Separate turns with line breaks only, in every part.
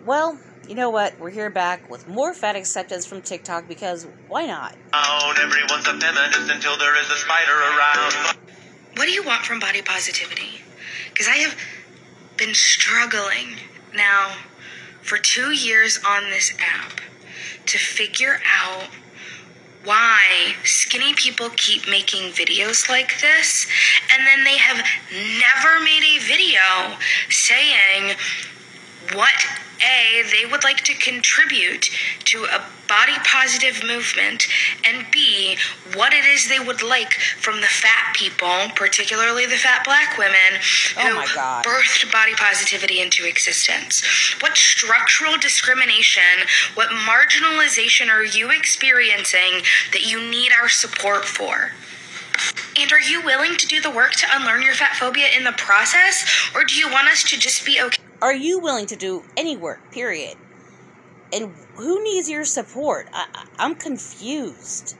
Well, you know what? We're here back with more fat acceptance from TikTok because why not?
Everyone's a feminist until there is a spider around.
What do you want from body positivity? Because I have been struggling now for 2 years on this app to figure out why skinny people keep making videos like this, and then they have never made a video saying what A, they would like to contribute to a body positive movement, and B, what it is they would like from the fat people, particularly the fat black women who birthed body positivity into existence. What structural discrimination, what marginalization are you experiencing that you need our support for? And are you willing to do the work to unlearn your fat phobia in the process, or do you want us to just be okay?
Are you willing to do any work, period? And who needs your support? I'm confused.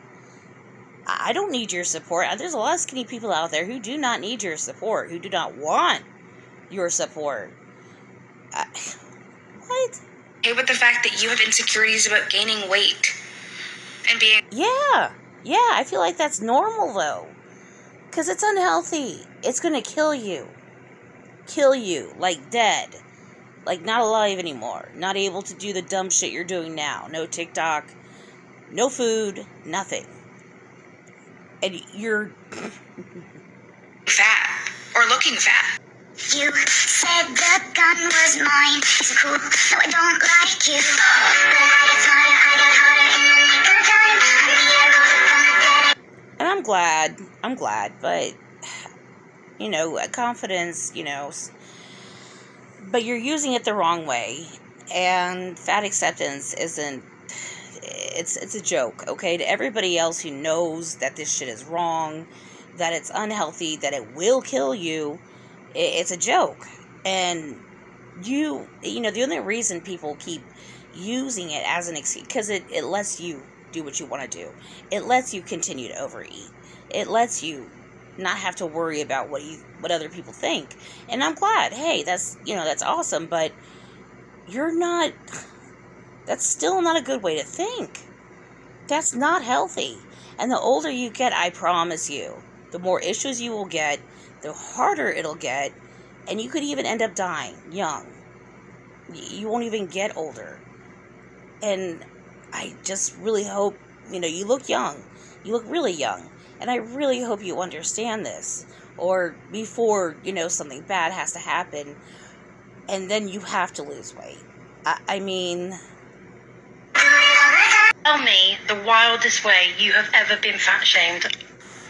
I don't need your support. There's a lot of skinny people out there who do not need your support, who do not want your support. What?
Okay with the fact that you have insecurities about gaining weight and being...
Yeah, I feel like that's normal, though. Because it's unhealthy. It's going to kill you. Kill you, like dead. Like not alive anymore. Not able to do the dumb shit you're doing now. No TikTok. No food. Nothing. And you're...
fat. Or looking fat.
You said the gun was mine. It's cool. No, I don't like you. But I get smarter, I got harder in the nick of time.
And I'm glad, but, you know, confidence, you know, but you're using it the wrong way, and fat acceptance isn't, it's a joke, okay, to everybody else who knows that this shit is wrong, that it's unhealthy, that it will kill you. It's a joke, and you know, the only reason people keep using it as an excuse, because it lets you do what you want to do. It lets you continue to overeat. It lets you not have to worry about what other people think. And I'm glad. Hey, that's awesome, but that's still not a good way to think. That's not healthy. And the older you get, I promise you, the more issues you will get, the harder it'll get, and you could even end up dying young. You won't even get older. And I just really hope, you look young. You look really young. And I really hope you understand this. Or before, something bad has to happen, and then you have to lose weight. I mean...
Tell me the wildest way you have ever been fat-shamed.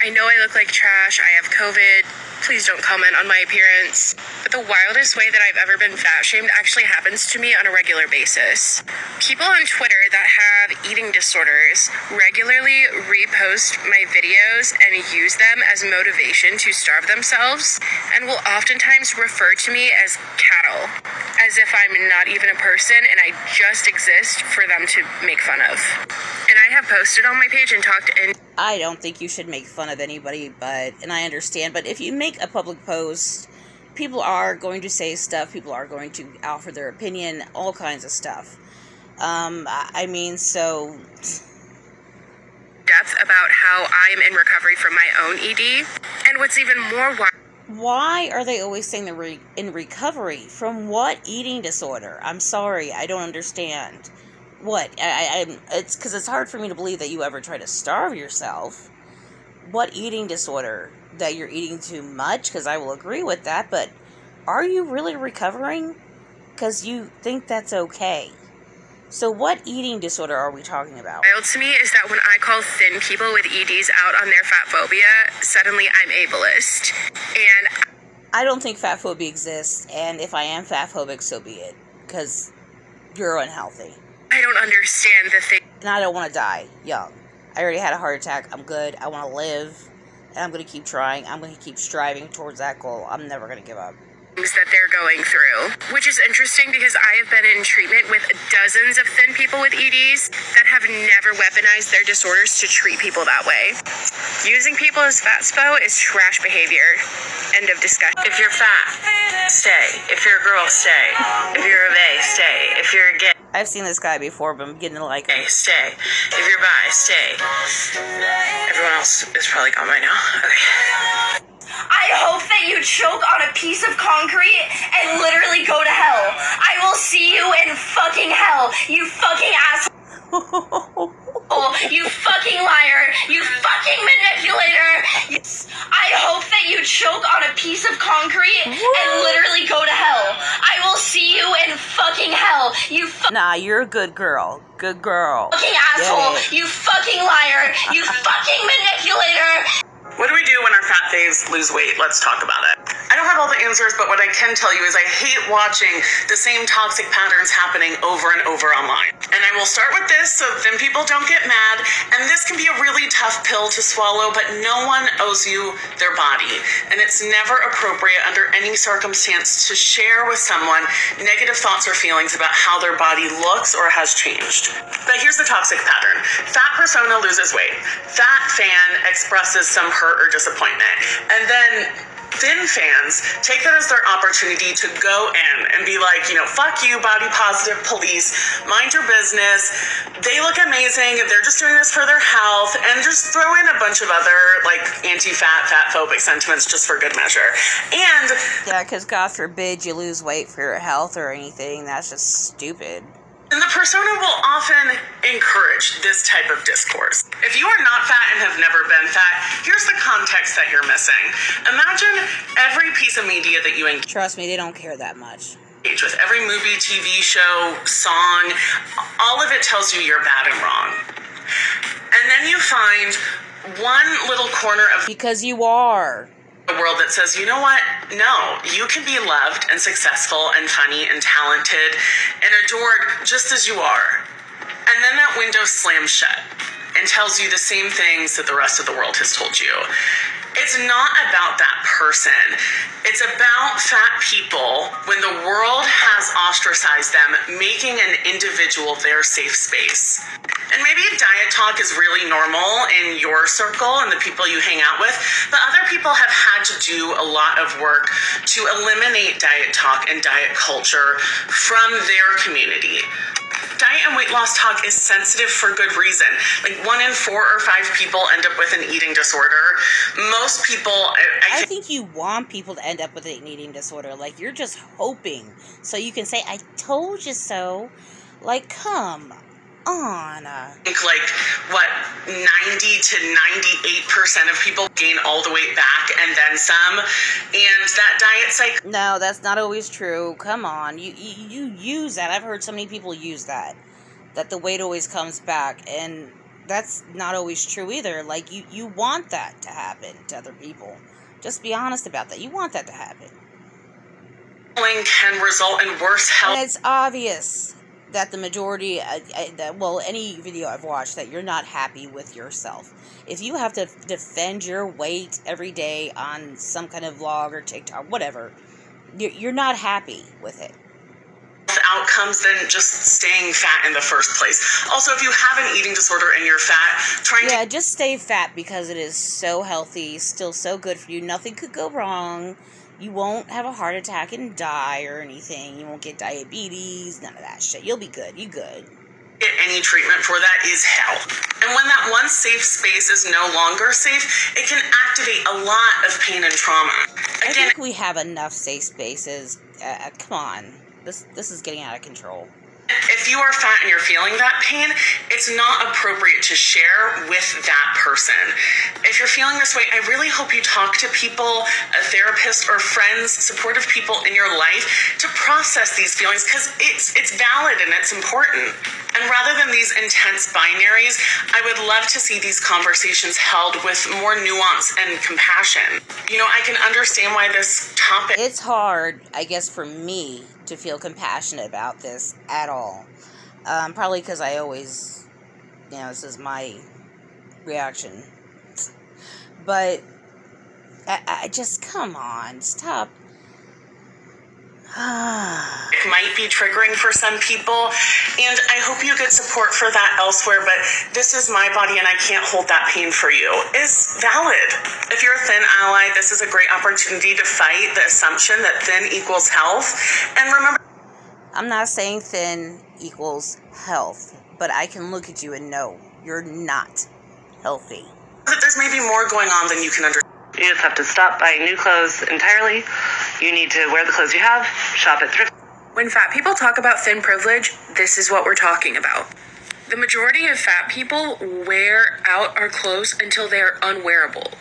I know I look like trash, I have COVID, please don't comment on my appearance, but the wildest way that I've ever been fat-shamed actually happens to me on a regular basis. People on Twitter that have eating disorders regularly repost my videos and use them as motivation to starve themselves, and will oftentimes refer to me as cattle, as if I'm not even a person and I just exist for them to make fun of. And I have posted on my page and talked in...
I don't think you should make fun of anybody, and I understand, but if you make a public post, people are going to say stuff, people are going to offer their opinion, all kinds of stuff. I mean, so...
depth about how I'm in recovery from my own ED, and what's even more wild...
Why are they always saying they're in recovery? From what eating disorder? I'm sorry, I don't understand. What? It's because it's hard for me to believe that you ever try to starve yourself. What eating disorder? That you're eating too much? Because I will agree with that, but are you really recovering? Because you think that's okay. So what eating disorder are we talking about?
Wild to me is that when I call thin people with EDs out on their fat phobia, suddenly I'm ableist. And
I don't think fat phobia exists, and if I am fat phobic, so be it. Because you're unhealthy.
I don't understand the thing.
And I don't want to die young. I already had a heart attack. I'm good. I want to live. And I'm going to keep trying. I'm going to keep striving towards that goal. I'm never going to give up.
that they're going through, which is interesting because I have been in treatment with dozens of thin people with EDs that have never weaponized their disorders to treat people that way. Using people as fat spo is trash behavior. End of discussion. If you're fat, stay. If you're a girl, stay. If you're a bae, stay. If you're a gay,
I've seen this guy before, but I'm getting to like him.
stay. If you're bi, stay. Everyone else is probably gone by now. Okay. I hope that you choke on a piece of concrete and literally go to hell. I will see you in fucking hell, you fucking asshole. You fucking liar. You fucking manipulator. I hope that you choke on a piece of concrete and literally go to hell. I will see you in fucking hell, you
Nah, you're a good girl. Good girl.
fucking asshole. You fucking liar. You fucking manipulator.
What do we do when our fat faves lose weight? Let's talk about it. I don't have all the answers, but what I can tell you is I hate watching the same toxic patterns happening over and over online. And I will start with this so then people don't get mad. And this can be a really tough pill to swallow, but no one owes you their body. And it's never appropriate under any circumstance to share with someone negative thoughts or feelings about how their body looks or has changed. But here's the toxic pattern. Fat persona loses weight. Fat fan expresses some hurt or disappointment. And then thin fans take that as their opportunity to go in and be like, fuck you, body positive police, mind your business. They look amazing. They're just doing this for their health, and just throw in a bunch of other anti-fat, fat-phobic sentiments just for good measure. And
Yeah, because God forbid you lose weight for your health or anything. That's just stupid.
And the persona will often encourage this type of discourse. If you are not fat and have never been fat, here's the context that you're missing. Imagine every piece of media that you engage
Trust me, they don't care that much.
with, every movie, TV show, song, all of it tells you you're bad and wrong. And then you find one little corner of
Because you are.
the world that says, you know what? No, you can be loved and successful and funny and talented and adored just as you are. And then that window slams shut and tells you the same things that the rest of the world has told you. It's not about that person. It's about fat people when the world has ostracized them, making an individual their safe space. And maybe diet talk is really normal in your circle and the people you hang out with, but other people have had to do a lot of work to eliminate diet talk and diet culture from their community. Diet and weight loss talk is sensitive for good reason. 1 in 4 or 5 people end up with an eating disorder. Most people...
I think you want people to end up with an eating disorder. You're just hoping. So you can say, I told you so. Come on.
think 90 to 98% of people gain all the weight back and then some. And that diet cycle...
No, that's not always true. Come on. You use that. I've heard so many people use that the weight always comes back. And that's not always true either. You want that to happen to other people. Just be honest about that. You want that to happen.
can result in worse health.
And it's obvious that the majority, any video I've watched, that you're not happy with yourself. If you have to defend your weight every day on some kind of vlog or TikTok, whatever, you're not happy with it.
Outcomes than just staying fat in the first place. Also, if you have an eating disorder and you're fat,
just stay fat because it is so healthy, still so good for you. Nothing could go wrong. You won't have a heart attack and die or anything. You won't get diabetes, none of that shit. You'll be good. You good.
Get any treatment for that is hell. And when that one safe space is no longer safe, it can activate a lot of pain and trauma.
I think we have enough safe spaces. Come on. This is getting out of control.
If you are fat and you're feeling that pain, it's not appropriate to share with that person. If you're feeling this way, I really hope you talk to people, a therapist or friends, supportive people in your life to process these feelings, because it's valid and it's important. And rather than these intense binaries, I would love to see these conversations held with more nuance and compassion. I can understand why this topic...
It's hard, I guess, for me to feel compassionate about this at all. Probably because I always, this is my reaction. But I just, come on, stop.
It might be triggering for some people, and I hope you get support for that elsewhere, but this is my body and I can't hold that pain for you is valid. If you're a thin ally, this is a great opportunity to fight the assumption that thin equals health. And remember,
I'm not saying thin equals health, but I can look at you and know you're not healthy.
that there's maybe more going on than you can understand.
You just have to stop buying new clothes entirely. You need to wear the clothes you have, shop at thrift.
When fat people talk about thin privilege, this is what we're talking about. The majority of fat people wear out our clothes until they are unwearable.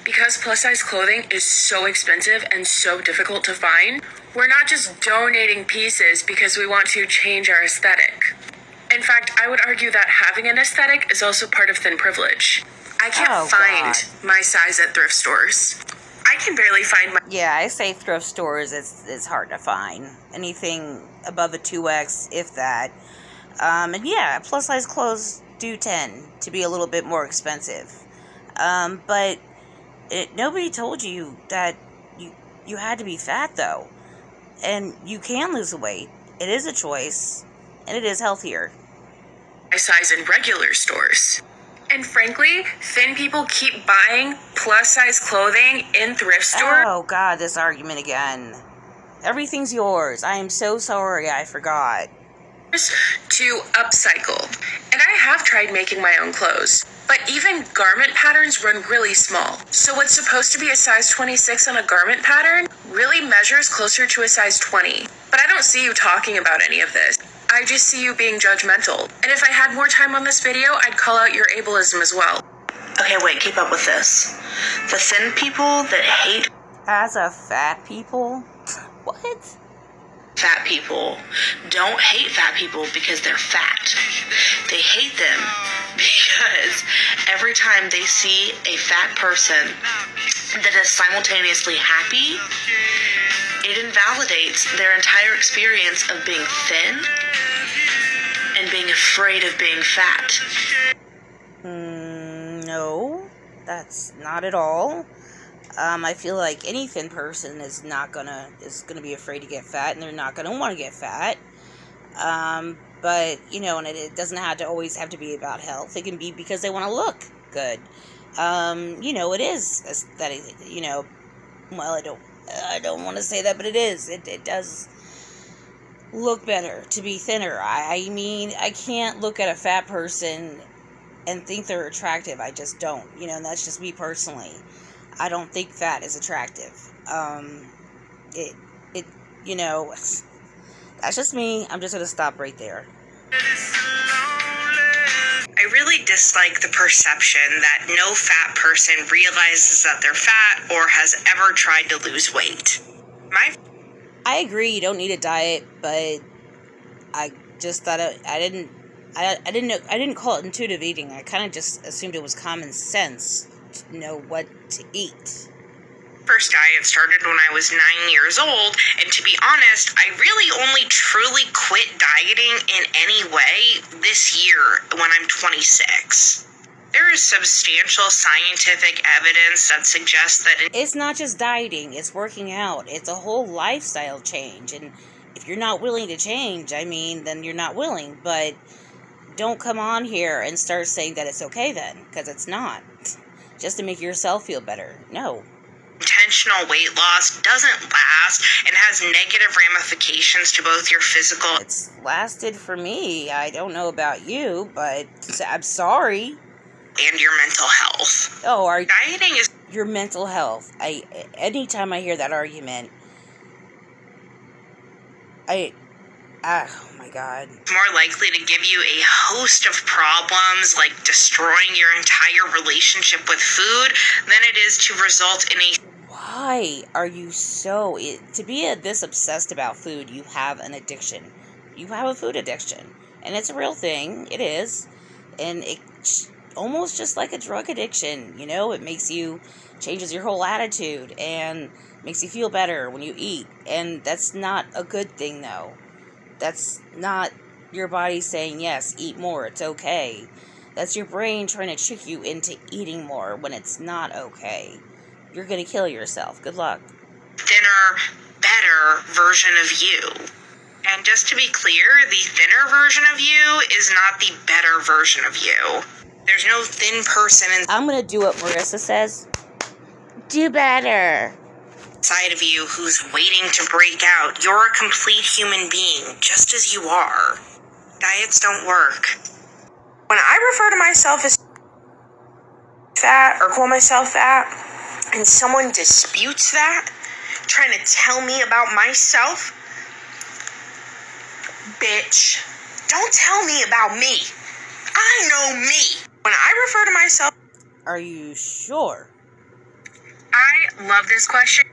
Because plus-size clothing is so expensive and so difficult to find, we're not just donating pieces because we want to change our aesthetic. In fact, I would argue that having an aesthetic is also part of thin privilege. I can't find my size at thrift stores. I can barely find my...
Yeah, I say thrift stores, it's hard to find. Anything above a 2X, if that. And yeah, plus-size clothes do tend to be a little bit more expensive. But nobody told you that you had to be fat, though. And you can lose the weight. It is a choice, and it is healthier.
My size in regular stores. And frankly, thin people keep buying plus-size clothing in thrift stores.
Oh, God, this argument again. Everything's yours. I am so sorry, I forgot.
To upcycle. And I have tried making my own clothes. But even garment patterns run really small. So what's supposed to be a size 26 on a garment pattern really measures closer to a size 20. But I don't see you talking about any of this. I just see you being judgmental. And if I had more time on this video, I'd call out your ableism as well.
Okay, wait, keep up with this. The thin people that hate
As a fat people? What?
fat people don't hate fat people because they're fat. They hate them because every time they see a fat person that is simultaneously happy, it invalidates their entire experience of being thin and being afraid of being fat.
No, that's not at all. I feel like any thin person is gonna be afraid to get fat, and they're not gonna want to get fat. But you know, and it doesn't always have to be about health. It can be because they want to look good. You know, it is aesthetic. You know, well, I don't want to say that, but it is. It does look better to be thinner. I mean, I can't look at a fat person and think they're attractive. I just don't. You know, and that's just me personally. I don't think fat is attractive. You know, that's just me. I'm just going to stop right there.
I really dislike the perception that no fat person realizes that they're fat or has ever tried to lose weight.
I agree, you don't need a diet, but I just thought I didn't call it intuitive eating. I kind of just assumed it was common sense to know what to eat.
First diet started when I was 9 years old, and to be honest, I really only truly quit dieting in any way this year when I'm 26. There is substantial scientific evidence that suggests that
it's not just dieting, it's working out. It's a whole lifestyle change, and if you're not willing to change, I mean, then you're not willing, but don't come on here and start saying that it's okay then, because it's not. Just to make yourself feel better. No.
Intentional weight loss doesn't last and has negative ramifications to both your physical...
It's lasted for me. I don't know about you, but I'm sorry.
And your mental health.
Oh,
dieting is...
Your mental health. Anytime I hear that argument, oh my God.
More likely to give you a host of problems like destroying your entire relationship with food than it is to result in a...
Why are you so... to be this obsessed about food, you have an addiction. You have a food addiction. And it's a real thing. It is. And it's almost just like a drug addiction. You know, it changes your whole attitude and makes you feel better when you eat. And that's not a good thing, though. That's not your body saying, yes, eat more, it's okay. That's your brain trying to trick you into eating more when it's not okay. You're going to kill yourself. Good luck.
Thinner, better better version of you. And just to be clear, the thinner version of you is not the better version of you. There's no thin person
I'm gonna do what Marissa says. Do better.
inside of you who's waiting to break out. You're a complete human being, just as you are. Diets don't work. When I refer to myself as fat or call myself fat, and someone disputes that, trying to tell me about myself, bitch, don't tell me about me. I know me. When I refer to myself...
Are you sure?
I love this question.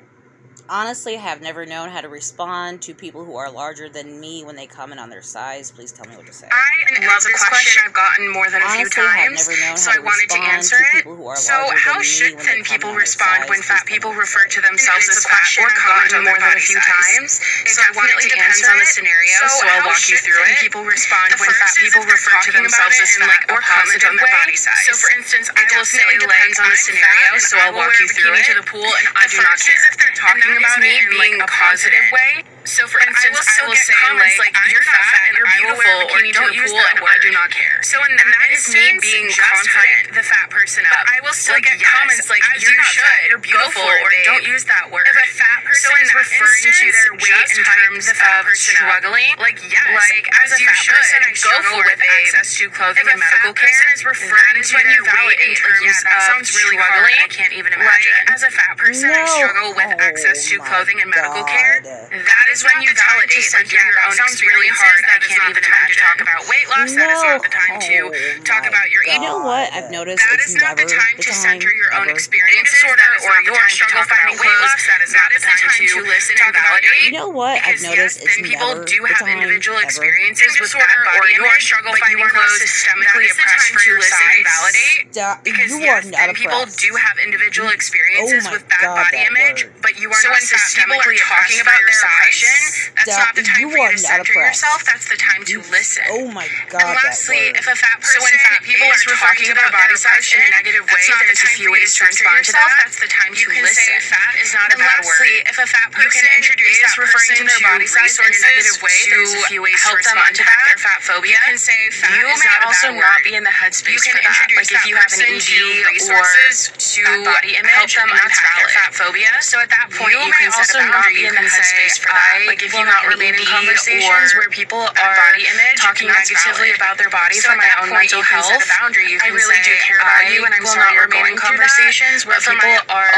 Honestly, I have never known how to respond to people who are larger than me when they comment on their size. Please tell me what to say.
I love this question. I've gotten more than a few
Honestly, I've
times,
never known
so
how
I
to
wanted to
respond
answer
to
it.
people who are
So
larger
how
than me
should
when
thin
they
people
comment on their
respond
size.
when
Please
fat
tell me
people
what to
refer
say.
to themselves as fat or comment on more than a few times? It definitely depends on the scenario, so I'll walk you through it. People respond when fat people refer to themselves as fat or comment on their body size. So for instance, I will say depends on the scenario, so I'll walk you through it. To the pool and I do not care. If they're talking about me being a positive way. So for instance, I will say like you're fat and you're beautiful, or don't use that word. I do not care. So in that is me being confident, the fat person up. But I will still get comments like you're not fat, you're beautiful, or don't use that word. If a fat person is referring to their weight in terms of struggling, like yes, like as you should, I struggle with access to clothing and medical care. If a fat person is referring to their weight in terms of struggling, I can't even imagine. As a fat person, I struggle with access to clothing and medical care. That is when you validate like your own experiences. I can't even imagine to talk about weight loss. That is not the time to talk about your eating.
You know what? I've noticed
That
it's
is not
never
the time to center your own
ever.
experiences or your struggle finding weight loss. That is not the time to listen and validate.
You know what? I've noticed it's
thin people
never
do
the
have
time,
individual
ever.
experiences with bad body image, struggle finding clothes systemically oppressed for your size. Validate. Because
You are
yes,
not
thin people
oppressed.
do have individual experiences
Oh my
with bad
God,
body
that
image,
word.
but you are not systemically talking about your size. That's not the time
You
for you
are
to
not
center
oppressed.
yourself. That's the time to listen.
Oh my God,
And lastly,
that word.
if a fat person when fat people are talking about body size in a negative way, there's a few ways to respond to that. That's the time to listen. You can say fat is not a bad word. If a fat person you can introduce that referring to their body size in a negative way, there's a few ways to respond to that. Their fat phobia. You can say fat is not a bad word. Not be in the headspace for that. Like if you have an ED or bad body image, help them unpack their fat phobia. So at that point, you can also not be in the headspace for that. Like if you not remain in conversations where people are body image talking negatively about their body for my own mental health. I really do care about you, and I'm sorry you're going through conversations where people are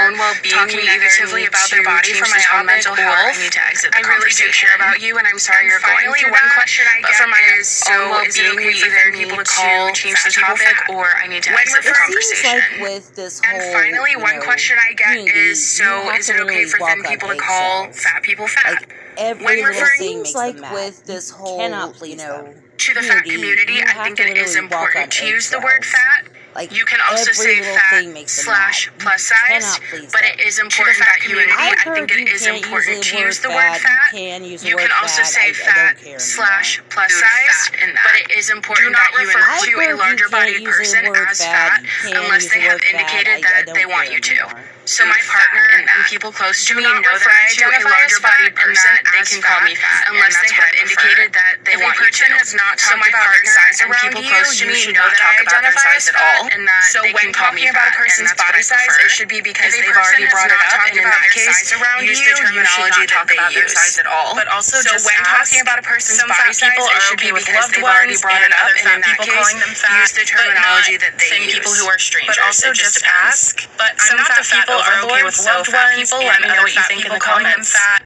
talking negatively about their body for my own mental health. I need to exit the conversation. I really do care about you, and I'm sorry you're going through one question I get for my own well-being, we either need to change the topic or I need to exit the conversation.
Like with this whole,
And finally, one question I get
community,
is, so is it okay for thin people to call fat people fat?
Every
When
little
referring
thing makes
like
them mad. with this whole, cannot please them.
To the fat community,
you
I
have
think
to
it is
literally walk
important
on
to use the word
eggshells.
fat.
Like,
You can also
every
say
little
fat
thing makes them
slash
mad.
plus
You
size,
cannot please
but
them.
it is important that community.
I've
I think
heard
it
you
is
can't
important
use
to
the
use the
word
word fat.
can use the
You
word
can also
fat.
say
I
fat
don't care
slash
anymore.
plus size, but it is important that you refer
I've
to
heard
a
you
larger
can't
bodied
use the
person
word
as
fat.
fat
You can
unless
use
they
the
have
word fat.
indicated
I
that
don't
they want
care
you to.
anymore.
So my partner and people close to me know that I identify a larger bodied person. They can call me fat unless they have indicated that they want you to. Has not talked about their size and people close to me should not talk about their size at all. And that so when talking about a person's body size, it should be because they've already brought it up, and in that case, use the terminology that they use. At all. But also, just when talking about a person's body size, it should be because they've already brought it up, and in that case, use the terminology that they use. People who are strangers. But also, just ask. But I'm not the people overlord, so fat people, let me know what you think in the comments.